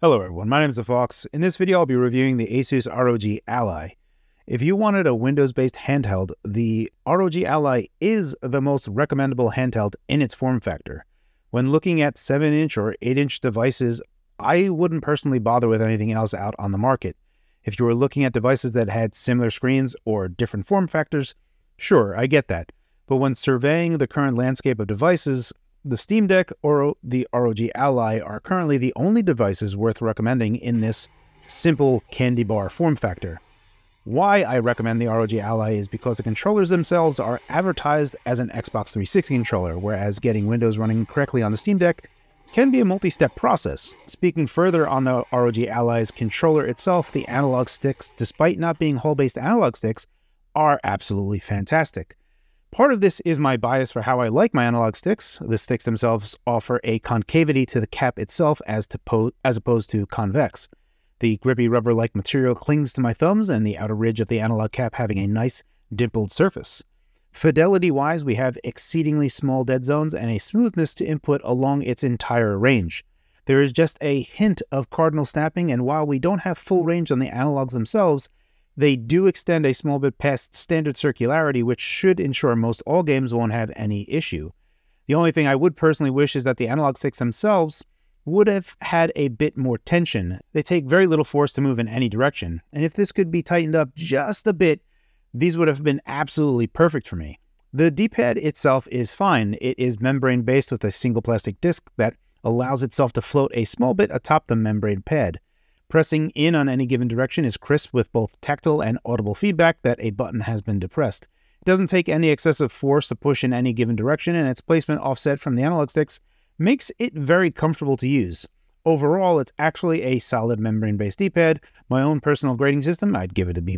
Hello everyone, my name is Phawx. In this video I'll be reviewing the Asus ROG Ally. If you wanted a Windows-based handheld, the ROG Ally is the most recommendable handheld in its form factor. When looking at 7-inch or 8-inch devices, I wouldn't personally bother with anything else out on the market. If you were looking at devices that had similar screens or different form factors, sure, I get that. But when surveying the current landscape of devices, the Steam Deck or the ROG Ally are currently the only devices worth recommending in this simple Candybar form factor. Why I recommend the ROG Ally is because the controllers themselves are advertised as an Xbox 360 controller, whereas getting Windows running correctly on the Steam Deck can be a multi-step process. Speaking further on the ROG Ally's controller itself, the analog sticks, despite not being hole-based analog sticks, are absolutely fantastic. Part of this is my bias for how I like my analog sticks. The sticks themselves offer a concavity to the cap itself as opposed to convex. The grippy rubber-like material clings to my thumbs, and the outer ridge of the analog cap having a nice dimpled surface. Fidelity-wise, we have exceedingly small dead zones and a smoothness to input along its entire range. There is just a hint of cardinal snapping, and while we don't have full range on the analogs themselves, they do extend a small bit past standard circularity, which should ensure most all games won't have any issue. The only thing I would personally wish is that the analog sticks themselves would have had a bit more tension. They take very little force to move in any direction, and if this could be tightened up just a bit, these would have been absolutely perfect for me. The D-pad itself is fine. It is membrane-based with a single plastic disc that allows itself to float a small bit atop the membrane pad. Pressing in on any given direction is crisp with both tactile and audible feedback that a button has been depressed. It doesn't take any excessive force to push in any given direction, and its placement offset from the analog sticks makes it very comfortable to use. Overall, it's actually a solid membrane-based D-pad. My own personal grading system, I'd give it a B+.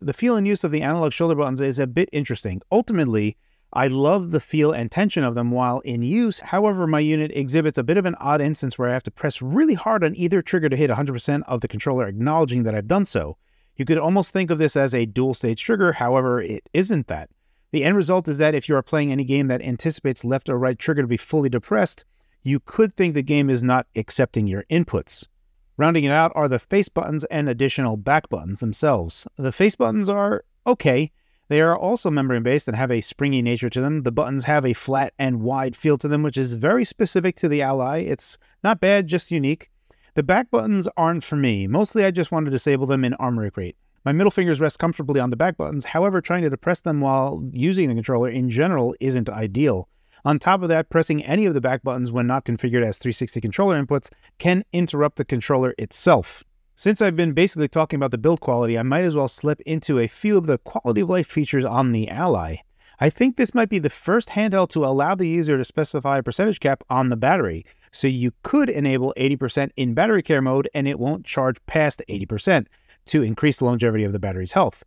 The feel and use of the analog shoulder buttons is a bit interesting. Ultimately, I love the feel and tension of them while in use. However, my unit exhibits a bit of an odd instance where I have to press really hard on either trigger to hit 100% of the controller, acknowledging that I've done so. You could almost think of this as a dual-stage trigger, however, it isn't that. The end result is that if you are playing any game that anticipates left or right trigger to be fully depressed, you could think the game is not accepting your inputs. Rounding it out are the face buttons and additional back buttons themselves. The face buttons are okay. They are also membrane-based and have a springy nature to them. The buttons have a flat and wide feel to them, which is very specific to the Ally. It's not bad, just unique. The back buttons aren't for me. Mostly I just want to disable them in Armory crate. My middle fingers rest comfortably on the back buttons. However, trying to depress them while using the controller in general isn't ideal. On top of that, pressing any of the back buttons when not configured as 360 controller inputs can interrupt the controller itself. Since I've been basically talking about the build quality, I might as well slip into a few of the quality of life features on the Ally. I think this might be the first handheld to allow the user to specify a percentage cap on the battery, so you could enable 80% in battery care mode and it won't charge past 80% to increase the longevity of the battery's health.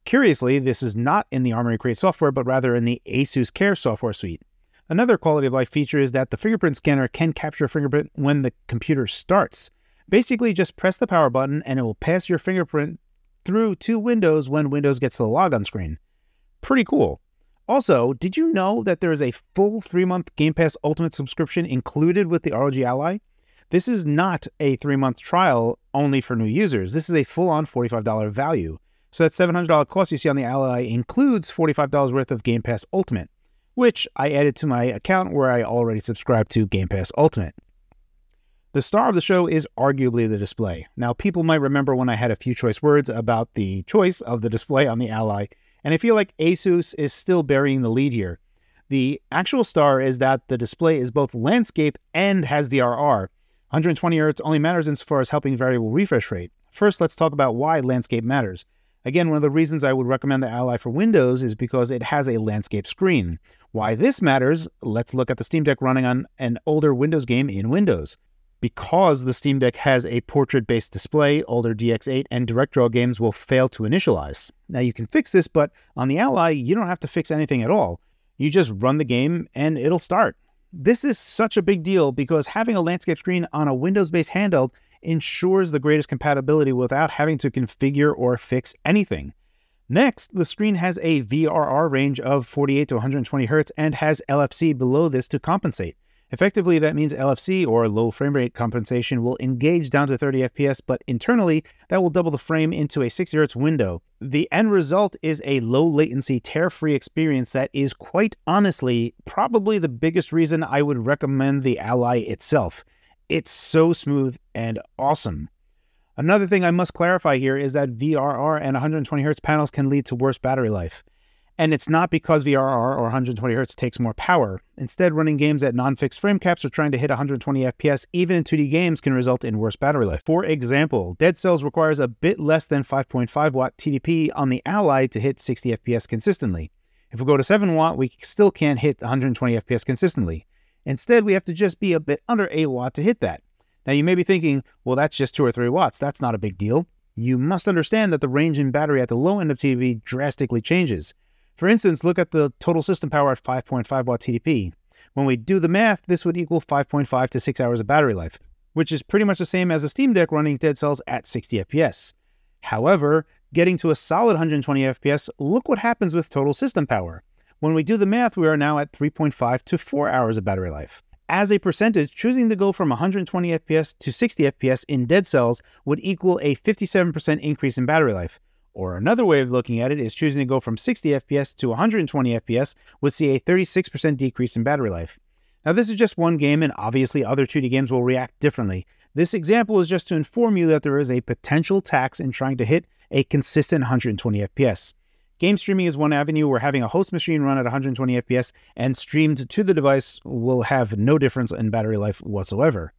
Curiously, this is not in the Armory Crate software, but rather in the Asus Care software suite. Another quality of life feature is that the fingerprint scanner can capture a fingerprint when the computer starts. Basically, just press the power button and it will pass your fingerprint through to Windows when Windows gets to the logon screen. Pretty cool. Also, did you know that there is a full 3-month Game Pass Ultimate subscription included with the ROG Ally? This is not a 3-month trial only for new users. This is a full-on $45 value. So that $700 cost you see on the Ally includes $45 worth of Game Pass Ultimate, which I added to my account where I already subscribed to Game Pass Ultimate. The star of the show is arguably the display. Now, people might remember when I had a few choice words about the choice of the display on the Ally, and I feel like Asus is still burying the lead here. The actual star is that the display is both landscape and has VRR. 120 Hz only matters insofar as helping variable refresh rate. First, let's talk about why landscape matters. Again, one of the reasons I would recommend the Ally for Windows is because it has a landscape screen. Why this matters, let's look at the Steam Deck running on an older Windows game in Windows. Because the Steam Deck has a portrait-based display, older DX8 and DirectDraw games will fail to initialize. Now you can fix this, but on the Ally, you don't have to fix anything at all. You just run the game and it'll start. This is such a big deal because having a landscape screen on a Windows-based handheld ensures the greatest compatibility without having to configure or fix anything. Next, the screen has a VRR range of 48 to 120 Hz and has LFC below this to compensate. Effectively, that means LFC, or low frame rate compensation, will engage down to 30 FPS, but internally, that will double the frame into a 60 Hz window. The end result is a low latency, tear-free experience that is, quite honestly, probably the biggest reason I would recommend the Ally itself. It's so smooth and awesome. Another thing I must clarify here is that VRR and 120 Hz panels can lead to worse battery life. And it's not because VRR or 120 Hz takes more power. Instead, running games at non-fixed frame caps or trying to hit 120 FPS even in 2D games can result in worse battery life. For example, Dead Cells requires a bit less than 5.5 watt TDP on the Ally to hit 60 FPS consistently. If we go to 7 watt, we still can't hit 120 FPS consistently. Instead, we have to just be a bit under 8 watt to hit that. Now you may be thinking, well, that's just 2 or 3 watts. That's not a big deal. You must understand that the range in battery at the low end of TDP drastically changes. For instance, look at the total system power at 5.5 watt TDP. When we do the math, this would equal 5.5 to 6 hours of battery life, which is pretty much the same as a Steam Deck running Dead Cells at 60 FPS. However, getting to a solid 120 FPS, look what happens with total system power. When we do the math, we are now at 3.5 to 4 hours of battery life. As a percentage, choosing to go from 120 FPS to 60 FPS in Dead Cells would equal a 57% increase in battery life. Or another way of looking at it is choosing to go from 60 FPS to 120 FPS would see a 36% decrease in battery life. Now this is just one game, and obviously other 2D games will react differently. This example is just to inform you that there is a potential tax in trying to hit a consistent 120 FPS. Game streaming is one avenue where having a host machine run at 120 FPS and streamed to the device will have no difference in battery life whatsoever.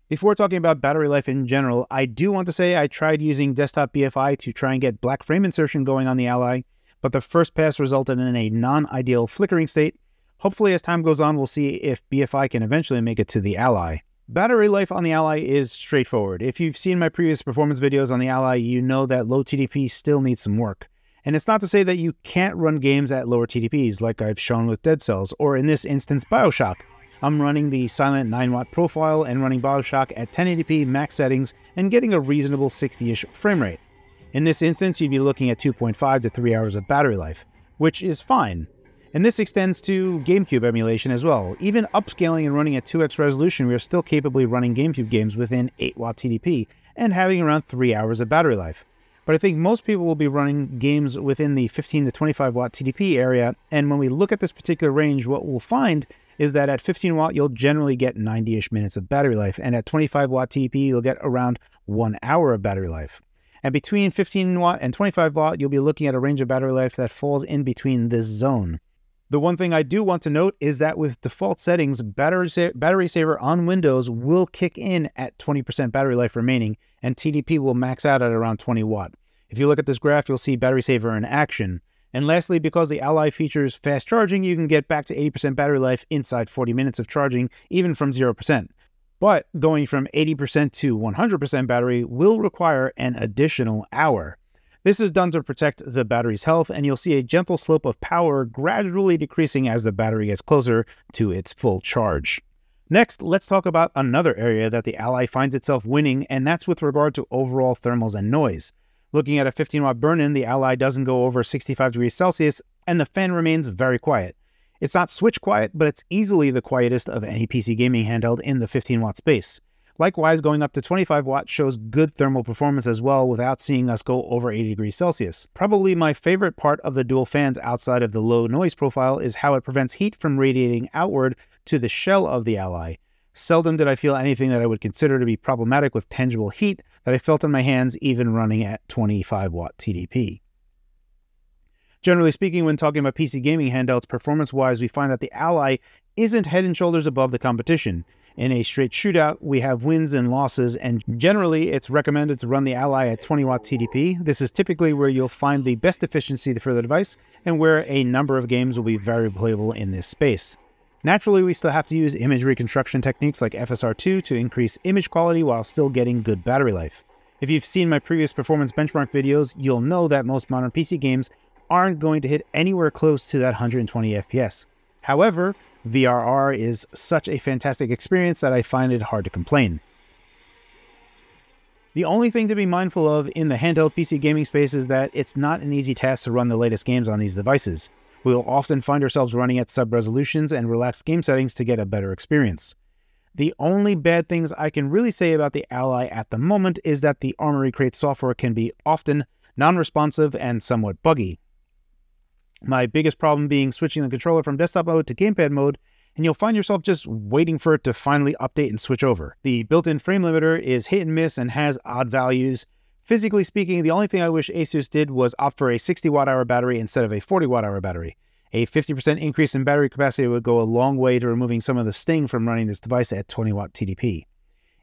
Before talking about battery life in general, I do want to say I tried using desktop BFI to try and get black frame insertion going on the Ally, but the first pass resulted in a non-ideal flickering state. Hopefully as time goes on, we'll see if BFI can eventually make it to the Ally. Battery life on the Ally is straightforward. If you've seen my previous performance videos on the Ally, you know that low TDP still needs some work. And it's not to say that you can't run games at lower TDPs like I've shown with Dead Cells, or in this instance, Bioshock. I'm running the silent 9 watt profile and running Bioshock at 1080p max settings and getting a reasonable 60-ish frame rate. In this instance, you'd be looking at 2.5 to 3 hours of battery life, which is fine. And this extends to GameCube emulation as well. Even upscaling and running at 2x resolution, we are still capably running GameCube games within 8 watt TDP and having around 3 hours of battery life. But I think most people will be running games within the 15 to 25 watt TDP area, and when we look at this particular range, what we'll find is that at 15 watt, you'll generally get 90-ish minutes of battery life, and at 25 watt TDP, you'll get around 1 hour of battery life. And between 15 watt and 25 watt, you'll be looking at a range of battery life that falls in between this zone. The one thing I do want to note is that with default settings, battery saver on Windows will kick in at 20% battery life remaining, and TDP will max out at around 20 watt. If you look at this graph, you'll see battery saver in action. And lastly, because the Ally features fast charging, you can get back to 80% battery life inside 40 minutes of charging, even from 0%. But going from 80% to 100% battery will require an additional hour. This is done to protect the battery's health, and you'll see a gentle slope of power gradually decreasing as the battery gets closer to its full charge. Next, let's talk about another area that the Ally finds itself winning, and that's with regard to overall thermals and noise. Looking at a 15 watt burn-in, the Ally doesn't go over 65 degrees Celsius, and the fan remains very quiet. It's not switch quiet, but it's easily the quietest of any PC gaming handheld in the 15 watt space. Likewise, going up to 25 watts shows good thermal performance as well without seeing us go over 80 degrees Celsius. Probably my favorite part of the dual fans outside of the low noise profile is how it prevents heat from radiating outward to the shell of the Ally. Seldom did I feel anything that I would consider to be problematic with tangible heat that I felt in my hands even running at 25 watt TDP. Generally speaking, when talking about PC gaming handhelds, performance-wise, we find that the Ally isn't head and shoulders above the competition. In a straight shootout, we have wins and losses, and generally it's recommended to run the Ally at 20 watt TDP. This is typically where you'll find the best efficiency for the device, and where a number of games will be very playable in this space. Naturally, we still have to use image reconstruction techniques like FSR2 to increase image quality while still getting good battery life. If you've seen my previous performance benchmark videos, you'll know that most modern PC games aren't going to hit anywhere close to that 120 FPS. However, VRR is such a fantastic experience that I find it hard to complain. The only thing to be mindful of in the handheld PC gaming space is that it's not an easy task to run the latest games on these devices. We'll often find ourselves running at sub-resolutions and relaxed game settings to get a better experience. The only bad things I can really say about the Ally at the moment is that the Armory Crate software can be often non-responsive and somewhat buggy. My biggest problem being switching the controller from desktop mode to gamepad mode, and you'll find yourself just waiting for it to finally update and switch over. The built-in frame limiter is hit and miss and has odd values. Physically speaking, the only thing I wish Asus did was opt for a 60 watt-hour battery instead of a 40 watt-hour battery. A 50% increase in battery capacity would go a long way to removing some of the sting from running this device at 20 watt TDP.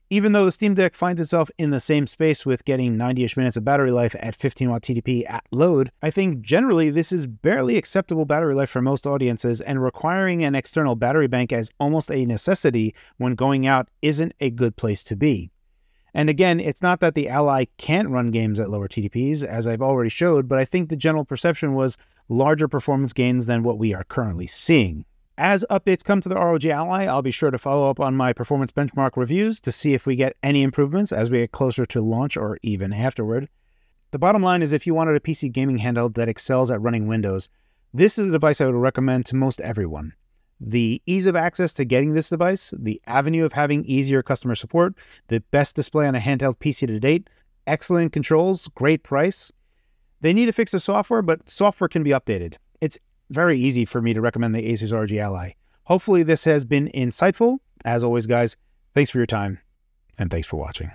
Even though the Steam Deck finds itself in the same space with getting 90-ish minutes of battery life at 15 watt TDP at load, I think generally this is barely acceptable battery life for most audiences, and requiring an external battery bank as almost a necessity when going out isn't a good place to be. And again, it's not that the Ally can't run games at lower TDPs, as I've already showed, but I think the general perception was larger performance gains than what we are currently seeing. As updates come to the ROG Ally, I'll be sure to follow up on my performance benchmark reviews to see if we get any improvements as we get closer to launch or even afterward. The bottom line is, if you wanted a PC gaming handheld that excels at running Windows, this is a device I would recommend to most everyone. The ease of access to getting this device, the avenue of having easier customer support, the best display on a handheld PC to date, excellent controls, great price. They need to fix the software, but software can be updated. It's very easy for me to recommend the Asus ROG Ally. Hopefully this has been insightful. As always, guys, thanks for your time, and thanks for watching.